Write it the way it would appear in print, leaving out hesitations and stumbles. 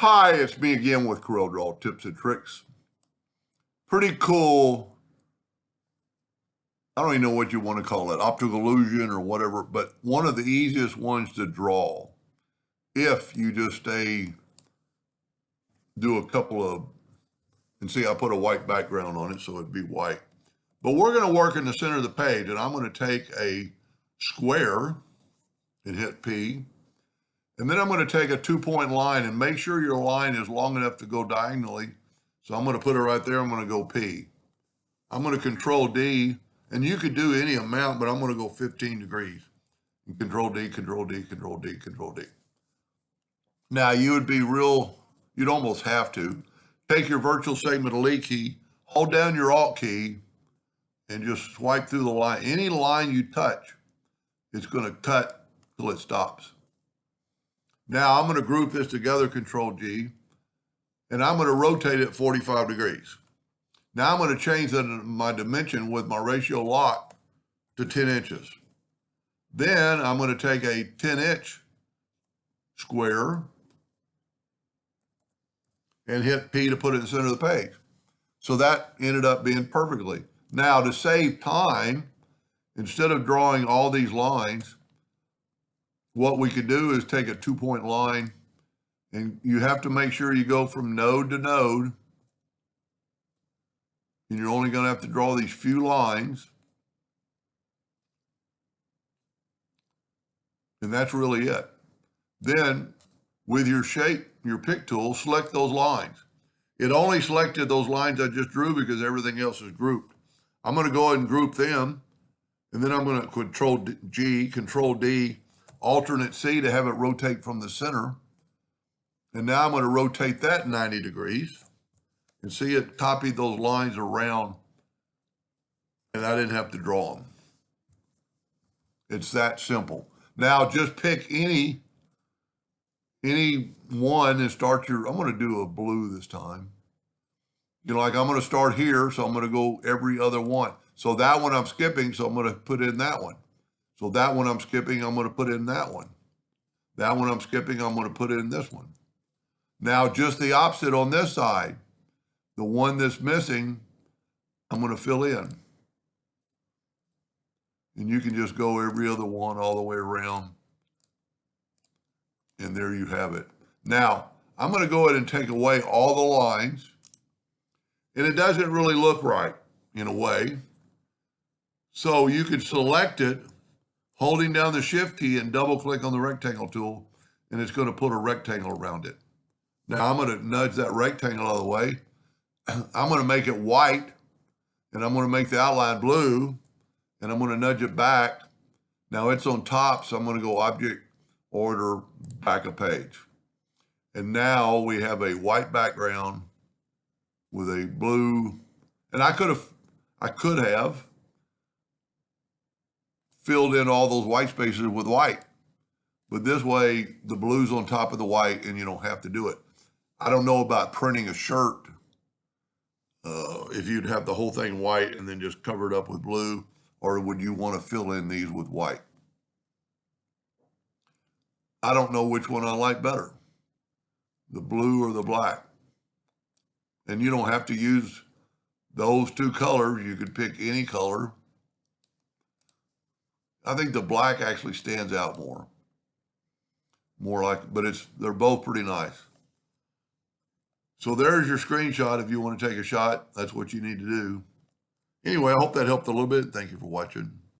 Hi, it's me again with Corel Draw Tips and Tricks. Pretty cool. I don't even know what you want to call it, optical illusion or whatever, but one of the easiest ones to draw if you just do a couple of, and see I put a white background on it so it'd be white. But we're going to work in the center of the page, and I'm going to take a square and hit P. And then I'm going to take a 2-point line and make sure your line is long enough to go diagonally. So I'm going to put it right there. I'm going to go P. I'm going to control D, and you could do any amount, but I'm going to go 15 degrees. And control D, control D, control D, control D. Now you would be you'd almost have to take your virtual segment elite key, hold down your Alt key, and just swipe through the line. Any line you touch, it's going to cut till it stops. Now I'm going to group this together, Control G, and I'm going to rotate it 45 degrees. Now I'm going to change my dimension with my ratio lock to 10 inches. Then I'm going to take a 10-inch square and hit P to put it in the center of the page. So that ended up being perfectly. Now to save time, instead of drawing all these lines, what we could do is take a 2-point line, and you have to make sure you go from node to node, and you're only going to have to draw these few lines, and that's really it. Then with your shape, your pick tool, select those lines. It only selected those lines I just drew because everything else is grouped. I'm going to go ahead and group them, and then I'm going to Control G, Control D, alternate C to have it rotate from the center. And now I'm going to rotate that 90 degrees. And see, it copied those lines around, and I didn't have to draw them. It's that simple. Now just pick any one and start I'm going to do a blue this time. You know, like I'm going to start here, so I'm going to go every other one. So that one I'm skipping, so I'm going to put in that one. So that one I'm skipping, I'm going to put in that one. That one I'm skipping, I'm going to put in this one. Now just the opposite on this side. The one that's missing, I'm going to fill in. And you can just go every other one all the way around. And there you have it. Now, I'm going to go ahead and take away all the lines. And it doesn't really look right in a way. So you can select it, holding down the Shift key and double click on the rectangle tool, and it's going to put a rectangle around it. Now I'm going to nudge that rectangle out of the way. I'm going to make it white, and I'm going to make the outline blue, and I'm going to nudge it back. Now it's on top, so I'm going to go Object, Order, Back a Page. And now we have a white background with a blue, and I could have filled in all those white spaces with white. But this way, the blue's on top of the white, and you don't have to do it. I don't know about printing a shirt, if you'd have the whole thing white and then just cover it up with blue, or would you want to fill in these with white? I don't know which one I like better, the blue or the black. And you don't have to use those two colors. You could pick any color. I think the black actually stands out more like, but they're both pretty nice. So there's your screenshot. If you want to take a shot, that's what you need to do. Anyway, I hope that helped a little bit. Thank you for watching.